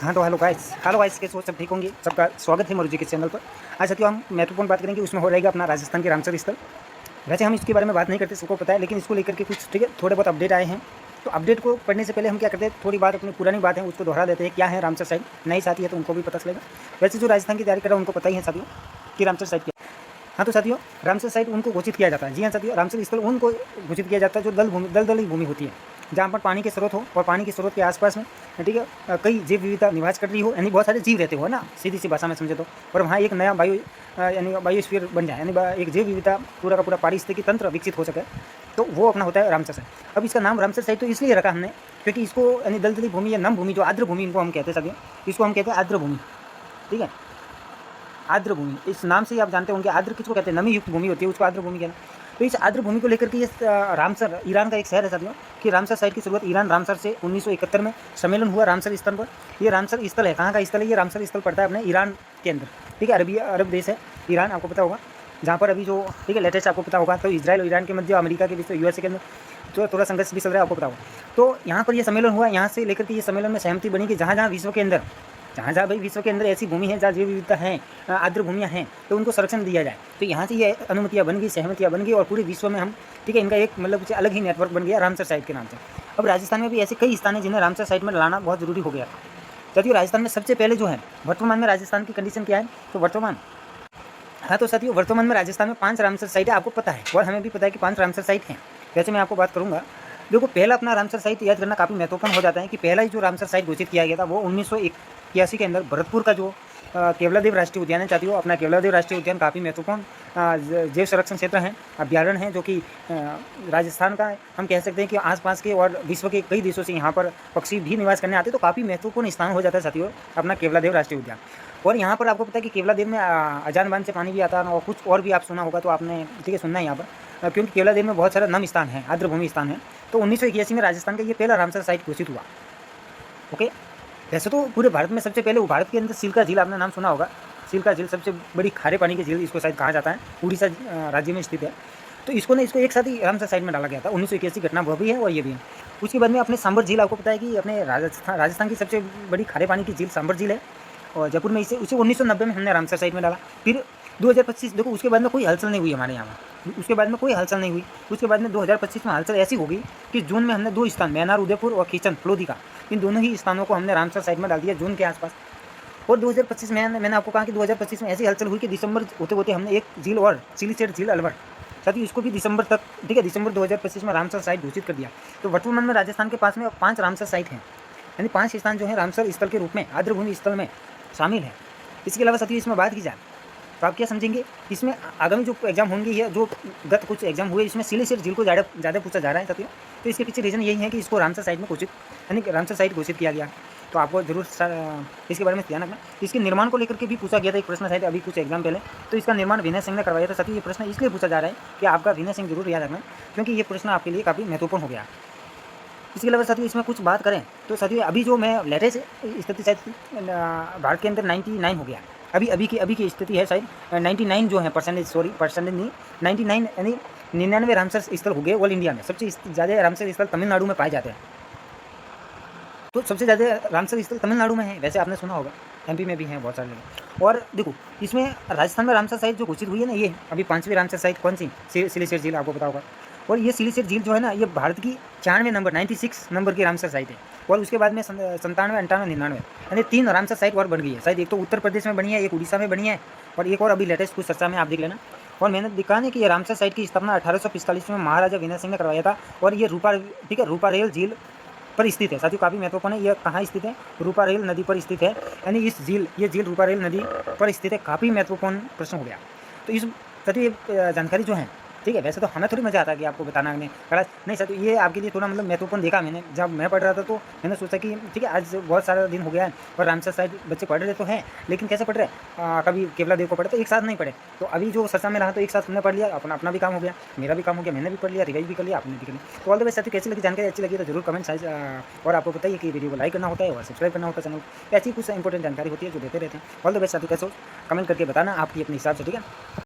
हाँ, तो hello guys कैसे हो? सब ठीक होंगे? सबका स्वागत है मरुजी के चैनल पर। आज साथियों हम महत्वपूर्ण बात करेंगे, उसमें हो रहेगा अपना राजस्थान के रामसर स्थल। वैसे हम इसके बारे में बात नहीं करते, सबको पता है, लेकिन इसको लेकर के कुछ ठीक है थोड़े बहुत अपडेट आए हैं। तो अपडेट को पढ़ने से पहले हम क्या करते हैं, थोड़ी बात अपनी पुरानी बात है उसको दोहरा देते हैं। क्या है रामसर साइट? नई साथी है तो उनको भी पता चलेगा। वैसे जो राजस्थान की तैयारी कर रहा है उनको पता ही है साथियों कि रामसर साइट क्या है। हाँ तो साथियों, रामसर साइट उनको घोषित किया जाता है। जी हाँ साथियों, रामसर स्थल उनको घोषित किया जाता है जो दलदली भूमि होती है, जहाँ पर पानी के स्रोत हो और पानी के स्रोत के आसपास में ठीक है कई जैव विविधता निवास कर रही हो, यानी बहुत सारे जीव रहते हो ना, सीधी सी भाषा में समझे तो। और वहाँ एक नया यानी बायोस्फीयर बन जाए, यानी एक जैव विविधता पूरा का पूरा पारिस्थितिकी तंत्र विकसित हो सके, तो वो अपना होता है रामसर साइट। अब इसका नाम रामसर साइट तो इसलिए रखा हमने क्योंकि इसको यानी दलदली भूमि या नम भूमि, जो आर्द्र भूमि इनको हम कहते हैं साथियों, इसको हम कहते हैं आर्द्र भूमि। ठीक है, आर्द्र भूमि, इस नाम से ही आप जानते होंगे आर्द्र किसको कहते हैं, नमी युक्त भूमि होती है उसको आर्द्र भूमि कहना। तो इस आर्द्र भूमि को लेकर के ये रामसर ईरान का एक शहर है साथियों, कि रामसर साइट की शुरुआत ईरान रामसर से 1971 में सम्मेलन हुआ रामसर स्थल पर। ये रामसर स्थल है, कहाँ का स्थल है? ये रामसर स्थल पड़ता है अपने ईरान के अंदर। ठीक है, अरब देश है ईरान, आपको पता होगा, जहाँ पर अभी जो ठीक है लेटेस्ट आपको पता होगा, तो इजराइल और ईरान के मध्य, अमेरिका के बीच, यूएसए के अंदर तो थोड़ा संघर्ष भी चल रहा है, आपको पता होगा। तो यहाँ पर ये सम्मेलन हुआ, यहाँ से लेकर के ये सम्मेलन में सहमति बनी कि जहाँ जहाँ विश्व के अंदर, जहाँ भाई विश्व के अंदर ऐसी भूमि है जहाँ जैव विविधता है, आर्द्र भूमियाँ हैं, तो उनको संरक्षण दिया जाए। तो यहाँ से ये अनुमतियाँ बन गई, सहमतियाँ बन गई, और पूरे विश्व में हम ठीक है इनका एक मतलब कुछ अलग ही नेटवर्क बन गया रामसर साइट के नाम से। अब राजस्थान में भी ऐसे कई स्थान हैं जिन्हें रामसर साइट में लाना बहुत जरूरी हो गया था। साथियों राजस्थान में सबसे पहले जो है, वर्तमान में राजस्थान की कंडीशन क्या है, तो हाँ तो साथियों वर्तमान में राजस्थान में 5 रामसर साइट है, आपको पता है, और हमें भी पता है कि 5 रामसर साइट हैं। वैसे मैं आपको बात करूँगा, देखो पहला अपना रामसर साइट याद करना काफ़ी महत्वपूर्ण हो जाता है कि पहला ही जो रामसर साइट घोषित किया गया था वो 1981 के अंदर भरतपुर का जो केवलादेव राष्ट्रीय उद्यान है साथियों। अपना केवलादेव राष्ट्रीय उद्यान काफ़ी महत्वपूर्ण जैव संरक्षण क्षेत्र हैं, अभ्यारण्य है, जो कि राजस्थान का हम कह सकते हैं कि आसपास के और विश्व के कई देशों से यहाँ पर पक्षी भी निवास करने आते हैं। तो काफ़ी महत्वपूर्ण स्थान हो जाता है साथियों अपना केवलादेव राष्ट्रीय उद्यान। और यहाँ पर आपको पता है कि केवलादेव में अजान बांध से पानी भी आता है, और कुछ और भी आप सुना होगा, तो आपने ठीक है सुनना है यहाँ पर, क्योंकि केवलादेव में बहुत सारा नम स्थान है, आर्द्र भूमि स्थान है। तो 1981 में राजस्थान का ये पहला रामसर साइट घोषित हुआ। ओके, वैसे तो पूरे भारत में सबसे पहले भारत के अंदर सिल्का झील, आपने नाम सुना होगा, सिल्का झील सबसे बड़ी खारे पानी की झील इसको शायद कहा जाता है, उड़ीसा राज्य में स्थित है। तो इसको एक साथ ही रामसर साइट में डाला गया था। 1981 घटना वो भी है और ये भी है। उसके बाद में अपने सांबर झील, आपको पता है कि अपने राजस्थान की सबसे बड़ी खारे पानी की झील सांबर झील है, और जयपुर में उसे 1990 में हमने रामसर साइट में डाला। फिर 2025 देखो, उसके बाद में कोई हलचल नहीं हुई हमारे यहाँ में, उसके बाद में कोई हलचल नहीं हुई। उसके बाद में 2025 में हलचल ऐसी हो गई कि जून में हमने 2 स्थान, मैनार उदयपुर और खीचन फलोदी का, इन दोनों ही स्थानों को हमने रामसर साइट में डाल दिया जून के आसपास। और 2025 में मैंने आपको कहा कि 2025 में ऐसी हलचल हुई कि दिसंबर होते होते हमने एक झील और सिलीसेट झील अलवर, साथ ही उसको भी दिसंबर तक ठीक है दिसंबर 2025 में रामसर साइट घोषित कर दिया। तो वर्तमान में राजस्थान के पास में 5 रामसर साइट हैं, यानी 5 स्थान जो है रामसर स्थल के रूप में आर्द्र भूमि स्थल में शामिल है। इसके अलावा साथियों इसमें बात की जाए तो आप क्या समझेंगे, इसमें आगामी जो एग्जाम होंगे या जो गत कुछ एग्जाम हुए, इसमें सिलीसेट झील को ज़्यादा पूछा जा रहा है साथियों। तो इसके पीछे रीज़न यही है कि इसको रामसर साइट में घोषित, यानी रामसर साइट घोषित किया गया। तो आपको जरूर इसके बारे में ध्यान रखना। इसके निर्माण को लेकर के भी पूछा गया था एक प्रश्न शायद अभी कुछ एग्जाम पहले, तो इसका निर्माण विनय सिंह ने करवाया था साथियों। ये प्रश्न इसलिए पूछा जा रहा है कि आपका विनय सिंह जरूर याद रखना, क्योंकि ये प्रश्न आपके लिए काफ़ी महत्वपूर्ण हो गया। इसके अलावा साथियों इसमें कुछ बात करें तो साथियों अभी जो मैं लेटेस्ट स्थिति शायद भारत के अंदर 99 हो गया, अभी की स्थिति है शायद 99 जो है परसेंटेज नहीं 99, यानी 99 रामसर स्थल हो गए ऑल इंडिया में। सबसे ज़्यादा रामसर स्थल तमिलनाडु में पाए जाते हैं, तो सबसे ज़्यादा रामसर स्थल तमिलनाडु में है। वैसे आपने सुना होगा एमपी में भी हैं बहुत सारे जगह। और देखो इसमें राजस्थान में रामसर साइट जो घोषित हुई है ना, ये अभी 5वीं रामसर साइट कौन सी, सिलीसेट झील, आपको पता होगा। और ये सिलीसेट झील जो है ना, ये भारत की 96 नंबर 96 नंबर की रामसर साइट है। और उसके बाद में 97, 98, 99 यानी 3 रामसर साइट और बन गई है। शायद एक तो उत्तर प्रदेश में बनी है, एक उड़ीसा में बनी है, और एक और अभी लेटेस्ट कुछ चर्चा में आप देख लेना। और मैंने दिखा है कि ये रामसर साइट की स्थापना 1845 में महाराजा विनय सिंह ने करवाया था। और ये रूपारेल झील पर स्थित है साथियों, काफ़ी महत्वपूर्ण है। ये कहाँ स्थित है? रूपारेल नदी पर स्थित है, यानी ये झील रूपारेल नदी पर स्थित है। काफ़ी महत्वपूर्ण प्रश्न हो गया। तो इस साथियों ये जानकारी जो है ठीक है, वैसे तो हमें थोड़ी मजा आता है कि आपको बताना नहीं सर, तो ये आपके लिए थोड़ा मतलब महत्वपूर्ण देखा मैंने। जब मैं पढ़ रहा था तो मैंने सोचा कि ठीक है आज बहुत सारा दिन हो गया है और रामसर साइड बच्चे पढ़ रहे तो हैं, लेकिन कैसे पढ़ रहे कभी केवला देव को पढ़े तो एक साथ नहीं पढ़े। तो अभी जो चर्चा में रहा तो एक साथ हमने पढ़ लिया, अपना भी काम हो गया, मेरा भी काम हो गया, मैंने भी पढ़ लिया, रिवाइज भी कर लिया, आपने भी कर लिया। तो ऑल द बेस्ट साथियों, कैसी लगी जानकारी, अच्छी लगी तो जरूर कमेंट साइज, और आपको बताइए कि वीडियो को लाइक करना होता है और सब्सक्राइब करना होता है चैनल। ऐसी कुछ इंपॉर्टेंट जानकारी होती है जो देते रहते हैं। ऑल द बेस्ट साथियों, कैसे हो कमेंट करके बताना आपकी अपने हिसाब से, ठीक है।